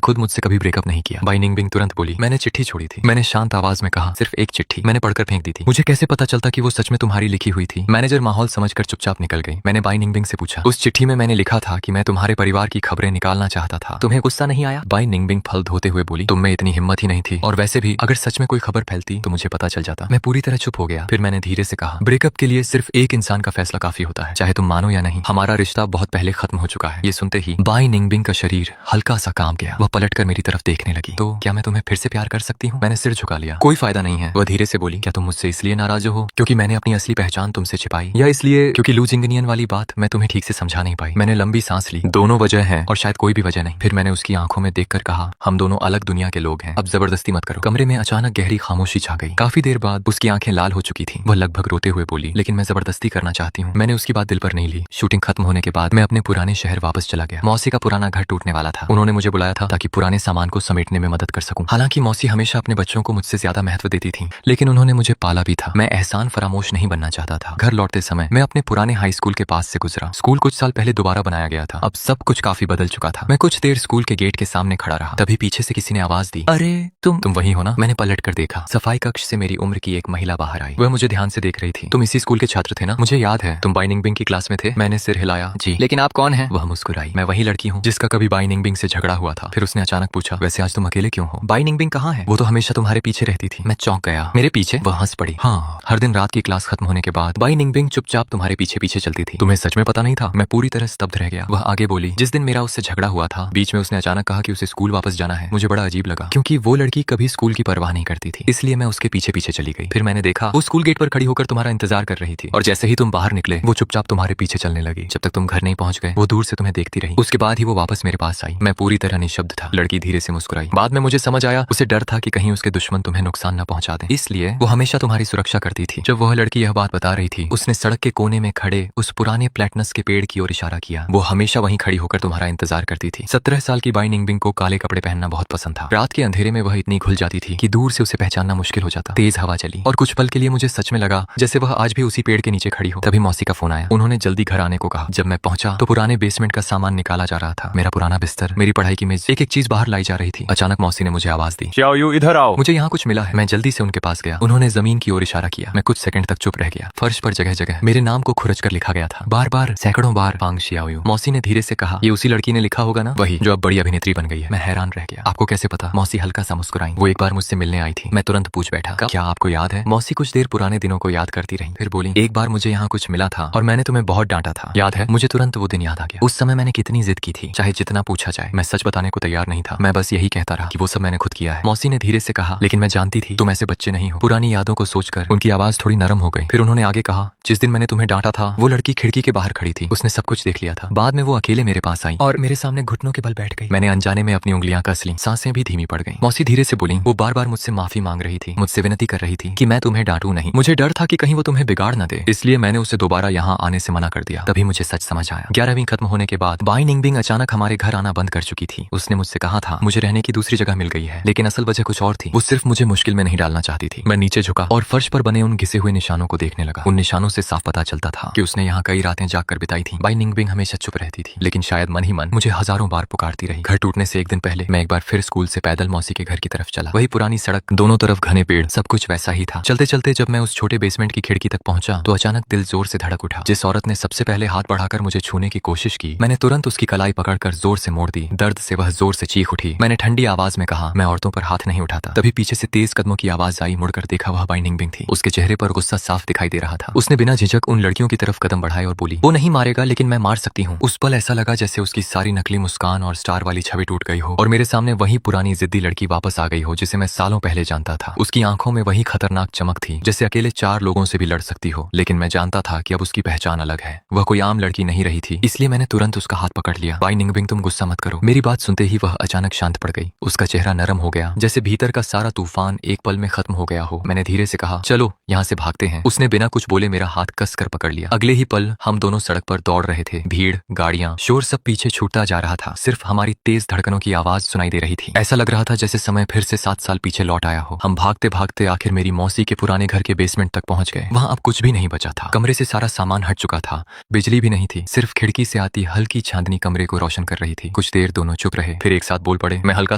खुद मुझसे कभी ब्रेकअप नहीं किया। बाई निंगबिंग तुरंत बोली, मैंने चिट्ठी छोड़ी थी। मैंने शांत आवाज में कहा, सिर्फ एक चिट्ठी, मैंने पढ़कर फेंक दी थी। मुझे कैसे पता चलता कि वो सच में तुम्हारी लिखी हुई थी। मैनेजर माहौल समझकर चुपचाप निकल गई। मैंने बाई निंगबिंग से पूछा, उस चिट्ठी में मैंने लिखा था कि मैं तुम्हारे परिवार की खबरें निकालना चाहता था, तुम्हें गुस्सा नहीं आया? बाई निंगबिंग फल धोते हुए बोली, तुम में इतनी हिम्मत ही नहीं थी, और वैसे भी अगर सच में कोई खबर फैलती तो मुझे पता चल जाता। मैं पूरी तरह चुप हो गया। फिर मैंने धीरे से कहा, ब्रेकअप के लिए सिर्फ एक इंसान का फैसला काफी होता है, चाहे तुम मानो या नहीं। हमारा रिश्ता बहुत पहले खत्म हो चुका है। ये सुनते ही बाई निंगबिंग का शरीर हल्का सा कांप गया। वह पलटकर मेरी तरफ देखने लगी। तो क्या मैं तुम्हें फिर से प्यार कर सकती हूँ? मैंने सिर झुका लिया। कोई फायदा नहीं है। वह धीरे से बोली, क्या तुम मुझसे इसलिए नाराज हो क्योंकि मैंने अपनी असली पहचान तुमसे छिपाई, या इसलिए क्योंकि लू जिंगनियन वाली बात मैं तुम्हें ठीक से समझा नहीं पाई? मैंने लंबी सांस ली। दोनों वजह है और शायद कोई भी वजह नहीं। फिर मैंने उसकी आंखों में देखकर कहा, हम दोनों अलग दुनिया के लोग हैं, अब जबरदस्ती मत करो। कमरे में अचानक गहरी खामोशी छा गई। काफी देर बाद उसकी आंखें लाल हो चुकी थी। वह लगभग रोते हुए बोली, लेकिन मैं जबरदस्ती करना चाहती हूँ। मैंने उसकी बात दिल पर नहीं ली। शूटिंग खत्म होने के बाद मैं अपने पुराने शहर वापस चला गया। मौसी का पुराना घर टूटने वाला था। उन्होंने मुझे बुलाया था ताकि पुराने सामान को समेटने में मदद कर सकूं। हालांकि मौसी हमेशा अपने बच्चों को मुझसे ज्यादा महत्व देती थी, लेकिन उन्होंने मुझे पाला भी था। मैं एहसान फरामोश नहीं बनना चाहता था। घर लौटते समय मैं अपने पुराने हाई स्कूल के पास से गुजरा। स्कूल कुछ साल पहले दोबारा बनाया गया था। अब सब कुछ काफी बदल चुका था। मैं कुछ देर स्कूल के गेट के सामने खड़ा रहा, तभी पीछे से किसी ने आवाज दी, अरे तुम वही हो ना? मैंने पलट कर देखा। सफाई कक्ष से मेरी उम्र की एक महिला बाहर आई। वह मुझे ध्यान से देख रही थी। तुम इसी स्कूल के छात्र थे ना? मुझे याद है, तुम बाई निंगबिंग की क्लास में थे। मैंने सिर हिलाया, जी। लेकिन आप कौन हैं? वह मुस्कुराई, मैं वही लड़की हूँ जिसका कभी बाई निंगबिंग से झगड़ा हुआ था। फिर उसने अचानक पूछा, वैसे आज तुम अकेले क्यों हो? बाई निंगबिंग कहाँ है? वो तो हमेशा तुम्हारे पीछे रहती थी। मैं चौंक गया। मेरे पीछे? वह हंस पड़ी। हाँ, हर दिन रात की क्लास खत्म होने के बाद बाई निंगबिंग चुपचाप तुम्हारे पीछे पीछे चलती थी। तुम्हें सच में पता नहीं था? मैं पूरी तरह स्तब्ध रह गया। वह आगे बोली, जिस दिन मेरा उससे झगड़ा हुआ था, बीच में उसने अचानक कहा कि उसे स्कूल वापस जाना है। मुझे बड़ा अजीब लगा क्योंकि वो लड़की कभी स्कूल की परवाह नहीं करती थी, इसलिए मैं उसके पीछे पीछे चली गई। फिर मैंने देखा वो स्कूल गेट पर खड़ी होकर तुम्हारा इंतजार कर रही थी, और जैसे ही तुम बाहर निकले वो चुपचाप तुम्हारे पीछे चलने लगी। जब तक तुम घर नहीं पहुंच गए वो दूर से तुम्हें देखती रही। उसके बाद ही वो वापस मेरे पास आई। मैं पूरी तरह निशब्द था। लड़की धीरे से मुस्कुराई। बाद में मुझे समझ आया उसे डर था कि कहीं उसके दुश्मन तुम्हें नुकसान न पहुंचा दें, इसलिए वो हमेशा तुम्हारी सुरक्षा करती थी। जब वह लड़की यह बात बता रही थी, उसने सड़क के कोने में खड़े उस पुराने प्लेटनस के पेड़ की ओर इशारा किया। वो हमेशा वहीं खड़ी होकर तुम्हारा इंतजार करती थी। 17 साल की बाई निंगबिंग को काले कपड़े पहनना बहुत पसंद था। रात के अंधेरे में वह इतनी घुल जाती थी कि दूर से उसे पहचानना मुश्किल हो जाता। तेज हवा चली और कुछ पल के लिए मुझे सच में लगा जैसे वह आज भी उसी पेड़ के नीचे खड़ी हो। तभी मौसी का फोन आया। उन्होंने जल्दी घर आने को कहा। जब मैं पहुंचा तो पुराने बेसमेंट का सामान निकाला जा रहा था। मेरा पुराना बिस्तर, मेरी पढ़ाई की मेज, एक एक चीज बाहर लाई जा रही थी। अचानक मौसी ने मुझे आवाज दी, xiaoyu इधर आओ, मुझे यहाँ कुछ मिला है। मैं जल्दी से उनके पास गया। उन्होंने जमीन की ओर इशारा किया। मैं कुछ सेकंड तक चुप रह गया। फर्श पर जगह जगह मेरे नाम को खुरच कर लिखा गया था, बार बार, सैकड़ों बार, फांग xiaoyu। मौसी ने धीरे से कहा, ये उसी लड़की ने लिखा होगा ना? वही, जो अब बड़ी अभिनेत्री बन गई है। मैं हैरान रह गया। आपको कैसे पता? मौसी हल्का सा मुस्कुराई। वो एक बार मुझसे मिलने आई थी। मैं तुरंत पूछ बैठा, क्या आपको याद है? मौसी कुछ देर पुराने दिनों को याद करती रही, फिर बोली, एक बार मुझे यहाँ कुछ मिला था और मैंने तुम्हें बहुत डांटा था, याद है? मुझे तुरंत वो दिन याद आ गया। उस समय मैंने कितनी जिद की थी, चाहे जितना पूछा जाए। मैं सच बताने को तैयार नहीं था। मैं बस यही कहता रहा कि वो सब मैंने खुद किया है। मौसी ने धीरे से कहा, लेकिन मैं जानती थी तुम ऐसे बच्चे नहीं हो। पुरानी यादों को सोचकर उनकी आवाज थोड़ी नरम हो गई। फिर उन्होंने आगे कहा, जिस दिन मैंने तुम्हें डांटा था वो लड़की खिड़की के बाहर खड़ी थी। उसने सब कुछ देख लिया था। बाद में वो अकेले मेरे पास आई और मेरे सामने घुटनों के बल बैठ गई। मैंने अनजाने में अपनी उंगलियां कस ली। सांसें भी धीमी पड़ गईं। मौसी धीरे से बोली, वो बार बार मुझसे माफी मांग रही थी, मुझसे विनती कर रही थी कि मैं तुम्हें डांटू नहीं। मुझे डर था कि कहीं वो तुम्हें बिगाड़ न दे, इसलिए मैंने उसे दोबारा यहाँ आने से मना कर दिया। तभी मुझे सच समझ आया। 11वीं खत्म होने के बाद बाई निंगबिंग अचानक हमारे घर आना बंद कर चुकी थी। उसने मुझसे कहा था मुझे रहने की दूसरी जगह मिल गई है, लेकिन असल वजह कुछ और थी। वो सिर्फ मुझे मुश्किल में नहीं डालना चाहती थी। मैं नीचे झुका और फर्श पर बने उन घिसे हुए निशानों को देखने लगा। उन निशानों से साफ पता चलता था कि उसने यहाँ कई रातें जाग कर बिताई थी। बाई निंगबिंग हमेशा चुप रहती थी, लेकिन शायद मन ही मन मुझे हजारों बार पुकारती रही। घर टूटने से एक दिन पहले मैं एक बार फिर स्कूल से पैदल मौसी के घर की तरफ चला। वही पुरानी सड़क, दोनों तरफ घने पेड़, सब कुछ वैसा ही था। चलते चलते जब मैं उस छोटे बेसमेंट की खिड़की तक पहुंचा तो अचानक दिल जोर से धड़क उठा। जिस औरत ने सबसे पहले हाथ बढ़ाकर मुझे छूने की कोशिश की, मैंने तुरंत उसकी कलाई पकड़कर जोर से मोड़ दी। दर्द से वह जोर से चीख उठी। मैंने ठंडी आवाज में कहा, मैं औरतों पर हाथ नहीं उठाता। तभी पीछे से तेज कदमों की आवाज आई। मुड़कर देखा, वह बाई निंगबिंग थी। उसके चेहरे पर गुस्सा साफ दिखाई दे रहा था। उसने बिना झिझक उन लड़कियों की तरफ कदम बढ़ाए और बोली, वो नहीं मारेगा लेकिन मैं मार सकती हूँ। उस पल ऐसा लगा जैसे उसकी सारी नकली मुस्कान और स्टार वाली छवि टूट गई हो और मेरे सामने वही पुरानी जिद्दी लड़की वापस आ गई हो जिसे मैं सालों पहले जानता था। उसकी आंखों में वही खतरनाक चमक थी जैसे अकेले 4 लोगों से भी लड़ सकती हो। लेकिन मैं जानता था कि अब उसकी पहचान अलग है। वह कोई आम लड़की नहीं रही थी, इसलिए मैंने तुरंत उसका हाथ पकड़ लिया। बाई निंगबिंग, तुम गुस्सा मत करो। मेरी बात सुनते ही वह अचानक शांत पड़ गई। उसका चेहरा नरम हो गया, जैसे भीतर का सारा तूफान एक पल में खत्म हो गया हो। मैंने धीरे से कहा, चलो यहाँ से भागते हैं। उसने बिना कुछ बोले मेरा हाथ कस कर पकड़ लिया। अगले ही पल हम दोनों सड़क पर दौड़ रहे थे। भीड़, गाड़ियां, शोर सब पीछे छूटता जा रहा था। सिर्फ हमारी तेज धड़कनों की आवाज सुनाई दे रही थी। ऐसा लग रहा था जैसे समय फिर से 7 साल पीछे लौट आया हो। हम भागते भागते आखिर मेरी मौसी के पुराने घर के बेसमेंट तक पहुंच गए। वहां अब कुछ भी नहीं बचा था। कमरे से सारा सामान हट चुका था, बिजली भी नहीं थी, सिर्फ खिड़की से आती हल्की चांदनी कमरे को रोशन कर रही थी। कुछ देर दोनों चुप रहे, फिर एक साथ बोल पड़े। मैं हल्का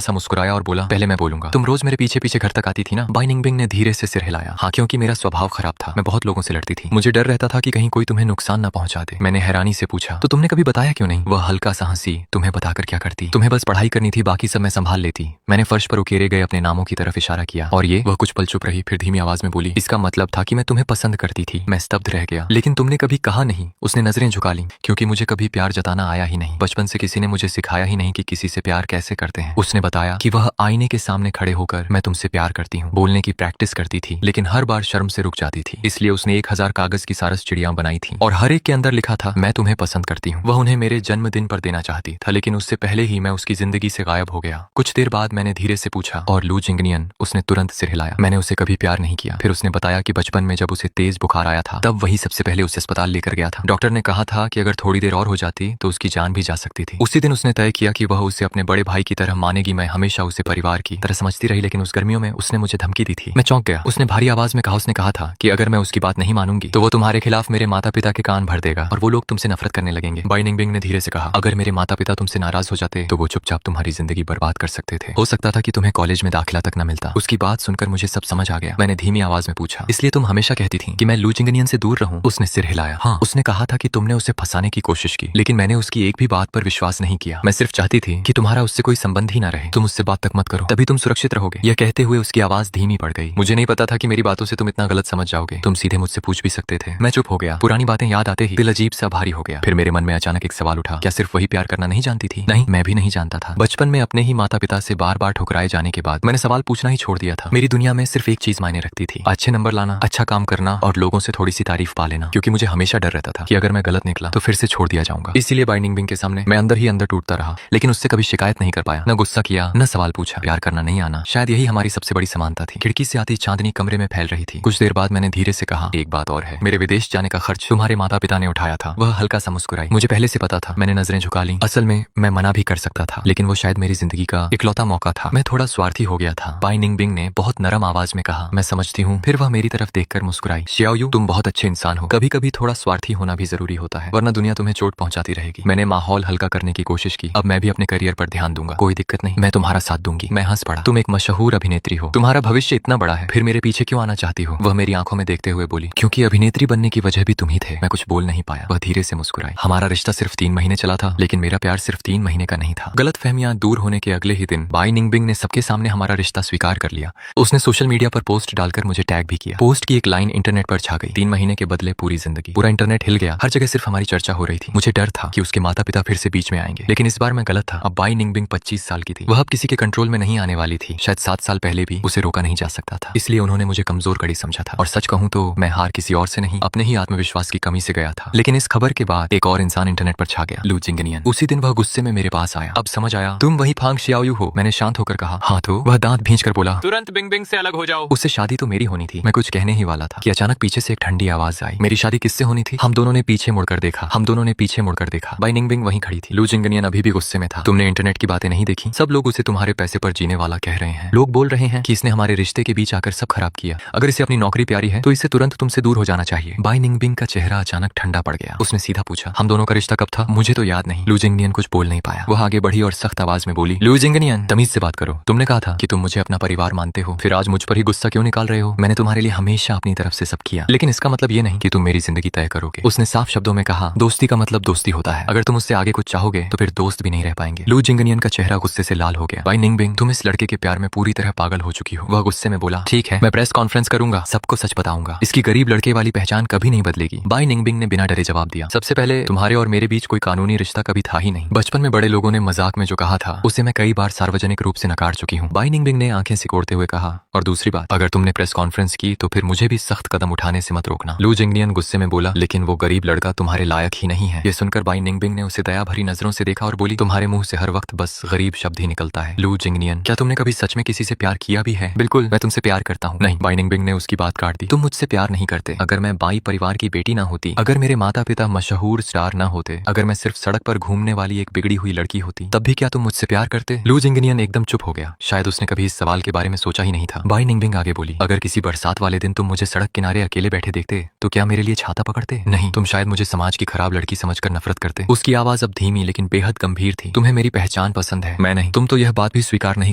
सा मुस्कुराया और बोला, पहले मैं बोलूंगा। तुम रोज मेरे पीछे पीछे घर तक आती थी ना? बाई निंगबिंग ने धीरे से सिर हिलाया। हाँ, क्योंकि मेरा स्वभाव खराब था। मैं बहुत लोगों से लड़ती थी। मुझे डर रहता था कि कहीं कोई तुम्हें नुकसान न पहुंचा दे। मैंने हैरानी से पूछा, तो तुमने कभी बताया क्यों नहीं? वह हल्का सा हंसी। तुम्हें बताकर क्या करती? तुम्हें बस पढ़ाई करनी थी, बाकी सब मैं संभाल लेती। मैंने फर्श पर उकेरे गए अपने नामों की तरफ इशारा किया। और ये? वह कुछ पल चुप रही, फिर धीमी आवाज में बोली, इसका मतलब था कि मैं तुम्हें पसंद करती थी। मैं स्तब्ध रह गया। लेकिन तुमने कभी कहा नहीं। उसने नजरें झुका ली। क्योंकि मुझे कभी प्यार जताना आया ही नहीं। बचपन से किसी ने मुझे सिखाया ही नहीं कि किसी से प्यार कैसे करते हैं। उसने बताया कि वह आईने के सामने खड़े होकर मैं तुमसे प्यार करती हूँ बोलने की प्रैक्टिस करती थी, लेकिन हर बार शर्म से रुक जाती थी। इसलिए उसने 1000 कागज की सारस चिड़ियां बनाई थी और हर एक के अंदर लिखा था, मैं तुम्हें पसंद करती हूँ। वह उन्हें मेरे जन्मदिन पर देना चाहती था, लेकिन उससे पहले ही मैं उसकी जिंदगी से गायब हो गया। कुछ देर बाद मैंने धीरे से पूछा, और लू जिंगनियन? उसने तुरंत सिर हिलाया। मैंने उसे कभी प्यार नहीं किया। फिर उसने बताया कि बचपन में जब उसे तेज बुखार आया था, तब वही सबसे पहले उसे अस्पताल लेकर गया था। डॉक्टर ने कहा था कि अगर थोड़ी देर और हो जाती तो उसकी जान भी जा सकती थी। उसी दिन उसने तय किया कि वह उसे अपने बड़े भाई की तरह मानेगी। मैं हमेशा उसे परिवार की तरह समझती रही, लेकिन उस गर्मियों में उसने मुझे धमकी दी थी। मैं चौंक गया। उसने भारी आवाज में कहा, उसने कहा था कि अगर मैं उसकी बात नहीं मानूंगी तो वो तुम्हारे खिलाफ मेरे माता पिता के कान भर देगा और वो लोग तुमसे नफरत करने लगेंगे। बाई निंगबिंग ने धीरे से कहा, अगर मेरे माता पिता तुमसे नाराज हो जाते तो वो चुपचाप तुम्हारी जिंदगी बर्बाद कर सकते थे। हो सकता था कि तुम्हें कॉलेज में दाखिला तक न मिलता। उसकी बात सुनकर मुझे सब समझ आ गया। मैंने धीमी आवाज में पूछा, इसलिए तुम हमेशा कहती थी कि मैं लू जिंगनियन से दूर रहूं? उसने सिर हिलाया। हाँ, उसने कहा था कि तुमने उसे फंसाने की कोशिश की, लेकिन मैंने उसकी एक भी बात पर विश्वास नहीं किया। मैं सिर्फ चाहती थी कि तुम्हारा उससे कोई संबंध ही ना रहे। तुम उससे बात तक मत करो, तभी तुम सुरक्षित रहोगे। यह कहते हुए उसकी आवाज धीमी पड़ गई। मुझे नहीं पता था कि मेरी बातों से तुम इतना गलत समझ जाओगे। तुम सीधे मुझसे पूछ भी सकते थे। मैं चुप हो गया। पुरानी बातें याद आते ही दिल अजीब सा भारी हो गया। फिर मेरे मन में अचानक एक सवाल उठा, क्या सिर्फ वही प्यार करना नहीं जानती थी? नहीं, मैं भी नहीं जानता था। बचपन में अपने ही माता पिता से बार बार ठुकराए जाने के बाद मैंने सवाल पूछना ही छोड़ दिया था। मेरी दुनिया में सिर्फ एक चीज मायने रखती थी, अच्छे नंबर लाना, अच्छा काम करना और लोगों से थोड़ी सी तारीफ पा लेना। क्योंकि मुझे हमेशा डर रहता था कि अगर मैं गलत निकला तो फिर से छोड़ दिया जाऊंगा। इसीलिए बाई निंगबिंग के सामने मैं अंदर ही अंदर टूटता रहा, लेकिन उससे कभी शिकायत नहीं कर पाया, न गुस्सा किया, न सवाल पूछा। प्यार करना नहीं आना, शायद यही हमारी सबसे बड़ी समानता थी। खिड़की से आती चांदनी कमरे में फैल रही थी। कुछ देर बाद मैंने धीरे से कहा, एक बात और है, मेरे विदेश जाने का खर्च तुम्हारे माता पिता ने उठाया था। वह हल्का सा मुस्कुराई। मुझे पहले से पता था। मैंने नजरें झुका ली। असल में मैं मना भी कर सकता था, लेकिन वो शायद मेरी जिंदगी का इकलौता मौका था। मैं थोड़ा स्वार्थी हो गया था। बाई निंगबिंग ने बहुत नरम आवाज में कहा, मैं समझती हूँ। फिर वह मेरी तरफ देखकर मुस्कुराई। शियाओयू, तुम बहुत अच्छे इंसान हो। कभी कभी थोड़ा स्वार्थी होना भी जरूरी होता है, वरना दुनिया तुम्हें चोट पहुंचाती रहेगी। मैंने माहौल हल्का करने की कोशिश की। अब मैं भी अपने करियर पर ध्यान दूंगा। कोई दिक्कत नहीं, मैं तुम्हारा साथ दूंगी। मैं हंस पड़ा। तुम एक मशहूर अभिनेत्री हो, तुम्हारा भविष्य इतना बड़ा है, फिर मेरे पीछे क्यों आना चाहती हो? वह मेरी आंखों में देखते हुए बोली, क्योंकि अभिनेत्री बनने की वजह भी तुम ही थे। मैं कुछ बोल नहीं पाया। वह धीरे से मुस्कुराई। हमारा रिश्ता सिर्फ 3 महीने चला था, लेकिन मेरा प्यार सिर्फ 3 महीने का नहीं था। गलतफहमियां दूर होने के अगले ही दिन बाई निंगबिंग ने सबके सामने हमारा रिश्ता स्वीकार कर लिया। उसने सोशल मीडिया पर पोस्ट डालकर मुझे टैग भी किया। पोस्ट की एक लाइन इंटरनेट पर छा गई, 3 महीने के बदले पूरी जिंदगी। पूरा इंटरनेट हिल गया। हर जगह सिर्फ हमारी चर्चा हो रही थी। मुझे डर था कि उसके माता पिता फिर से बीच में आएंगे, लेकिन इस बार मैं गलत था। अब बाई निंगबिंग 25 साल की थी। वह अब किसी के कंट्रोल में नहीं आने वाली थी। शायद 7 साल पहले भी उसे रोका नहीं जा सकता था। इसलिए उन्होंने मुझे कमजोर कड़ी समझा था। और सच कहूं तो मैं हार किसी और से नहीं, अपने ही आत्मविश्वास की कमी से गया था। लेकिन इस खबर के बाद एक और इंसान इंटरनेट पर छा गया, लू जिंगनियन। उसी दिन वह गुस्से में मेरे पास आया। अब समझ आया, तुम वही फांग शियाओयू हो। मैंने शांत होकर कहा, हाँ तो? वह दांत भींचकर बोला, तुरंत बिंगबिंग से अलग हो जाओ। उससे शादी तो मेरी होनी थी। मैं कुछ कहने ही वाला था कि अचानक पीछे से एक ठंडी आवाज आई, मेरी शादी किससे होनी थी? हम दोनों ने पीछे मुड़कर देखा। बाई निंगबिंग वहीं खड़ी थी। लू जिंगनियन अभी भी गुस्से में था। तुमने इंटरनेट की बातें नहीं देखी? सब लोग उसे तुम्हारे पैसे पर जीने वाला कह रहे हैं। लोग बोल रहे हैं कि इसने हमारे रिश्ते के बीच आकर सब खराब किया। अगर इसे अपनी नौकरी प्यारी है तो इसे तुरंत तुमसे दूर हो जाना चाहिए। बाई निंगबिंग का चेहरा अचानक ठंडा पड़ गया। उसने सीधा पूछा, हम दोनों का रिश्ता कब था? मुझे तो याद नहीं। लू जिंगनियन कुछ बोल नहीं पाया। वह आगे बढ़ी और सख्त आवाज में बोली, लू जिंगनियन, तमीज से बात करो। तुमने कहा था कि तुम मुझे अपना परिवार मानते हो, फिर आज मुझ पर ही गुस्सा क्यों निकाल रहे हो? मैंने तुम्हारे लिए हमेशा अपनी तरफ से सब किया, लेकिन इसका मतलब ये नहीं कि तुम मेरी जिंदगी तय करोगे। उसने साफ शब्दों में कहा, दोस्ती का मतलब दोस्ती होता है। अगर तुम उससे आगे कुछ चाहोगे तो फिर दोस्त भी नहीं रह पाएंगे। लू जिंगनियन का चेहरा गुस्से से लाल हो गया। बाई निंगबिंग, तुम इस लड़के के प्यार में पूरी तरह पागल हो चुकी हो। वह गुस्से में बोला, ठीक है, मैं प्रेस कॉन्फ्रेंस करूंगा, सबको सच बताऊंगा। इसकी गरीब लड़के वाली पहचान कभी नहीं बदलेगी। बाई निंगबिंग ने बिना डरे जवाब दिया, सबसे पहले तुम्हारे और मेरे बीच कोई कानूनी रिश्ता कभी था ही नहीं। बचपन में बड़े लोगों ने मजाक में जो कहा था उसे मैं कई बार सार्वजनिक रूप से नकार चुकी हूँ। बाई निंगबिंग ने आंखें सिकोड़ते हुए कहा, और दूसरी बात, अगर तुमने प्रेस कॉन्फ्रेंस की तो फिर मुझे भी सख्त कदम उठाने से मत रोकना। लू जिंगनियन गुस्से में बोला, लेकिन वो गरीब लड़का तुम्हारे लायक ही नहीं है। ये सुनकर बाई निंगबिंग ने उसे दया भरी नजरों से देखा और बोली, तुम्हारे मुंह से हर वक्त बस गरीब शब्द ही निकलता है। लू जिंगनियन, क्या तुमने कभी सच में किसी से प्यार किया भी है? बिल्कुल, मैं तुमसे प्यार करता हूँ। नहीं, बाई निंगबिंग ने उसकी बात काट दी। तुम मुझसे प्यार नहीं करते। अगर मैं बाई परिवार की बेटी ना होती, अगर मेरे माता पिता मशहूर स्टार ना होते, अगर मैं सिर्फ सड़क पर घूमने वाली एक बिगड़ी हुई लड़की होती, तब भी क्या तुम मुझसे प्यार करते? लू जिंगनियन एकदम चुप हो गया। शायद उसने कभी इस सवाल के बारे में सोचा ही नहीं था। बाई निंगबिंग आगे बोली, अगर किसी बरसात वाले दिन तुम मुझे सड़क किनारे अकेले बैठे देखते तो क्या मेरे लिए छाता पकड़ते? नहीं, तुम शायद मुझे समाज की खराब लड़की समझकर नफरत करते। उसकी आवाज अब धीमी लेकिन बेहद गंभीर थी। तुम्हें मेरी पहचान पसंद है, मैं नहीं। तुम तो यह बात भी स्वीकार नहीं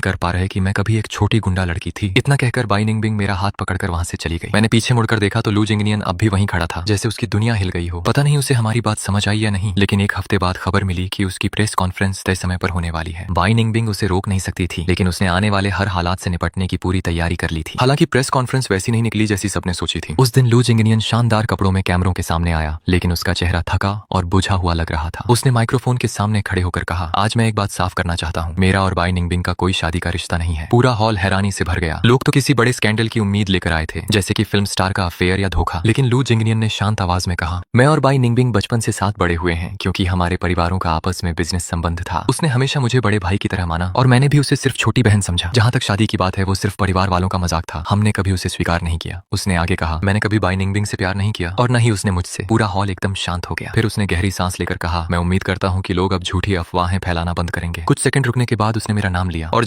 कर पा रहे कि मैं कभी एक छोटी गुंडा लड़की थी। इतना कहकर बाई निंगबिंग मेरा हाथ पकड़कर वहां से चली गई। मैंने पीछे मुड़कर देखा तो लू जिंगनियन अब भी वहीं खड़ा था, जैसे उसकी दुनिया हिल गई हो। पता नहीं उसे हमारी बात समझ आई या नहीं, लेकिन एक हफ्ते बाद खबर मिली कि उसकी प्रेस कॉन्फ्रेंस तय समय पर होने वाली है। बाई निंगबिंग उसे रोक नहीं सकती थी, लेकिन उसने आने वाले हर हालात से निपटने की पूरी तैयारी कर ली थी। हालांकि प्रेस कॉन्फ्रेंस वैसी नहीं निकली जैसी सबने सोची थी। उस दिन लू जिंगनियन शानदार कपड़ों में कैमरों के सामने आया, लेकिन उसका चेहरा थका और बुझा हुआ लग रहा था। उसने माइक्रोफोन के सामने खड़े होकर कहा, आज मैं एक बात साफ करना चाहता हूँ, मेरा और बाई निंगबिंग का कोई शादी का रिश्ता नहीं है। पूरा हॉल हैरानी से भर गया। लोग तो किसी बड़े स्कैंडल की उम्मीद लेकर आए थे, जैसे कि फिल्म स्टार का अफेयर या धोखा। लेकिन लू जिंगनियन ने शांत आवाज में कहा, मैं और बाई निंगबिंग बचपन से साथ बड़े हुए हैं, क्योंकि हमारे परिवारों का आपस में बिजनेस संबंध था। उसने हमेशा मुझे बड़े भाई की तरह माना और मैंने भी उसे सिर्फ छोटी बहन समझा। जहाँ तक शादी की बात है, वो सिर्फ परिवार वालों का मजाक था। हमने कभी उसे स्वीकार नहीं किया। उसने आगे कहा, मैंने कभी बाई निंगबिंग से प्यार नहीं किया और न ही उसने मुझसे। पूरा हॉल एकदम शांत हो गया। फिर उसने गहरी सांस लेकर कहा, मैं उम्मीद करता हूँ कि लोग अब झूठी अफवाहें फैलाना बंद करेंगे। कुछ सेकंड रुकने के बाद उसने मेरा नाम लिया और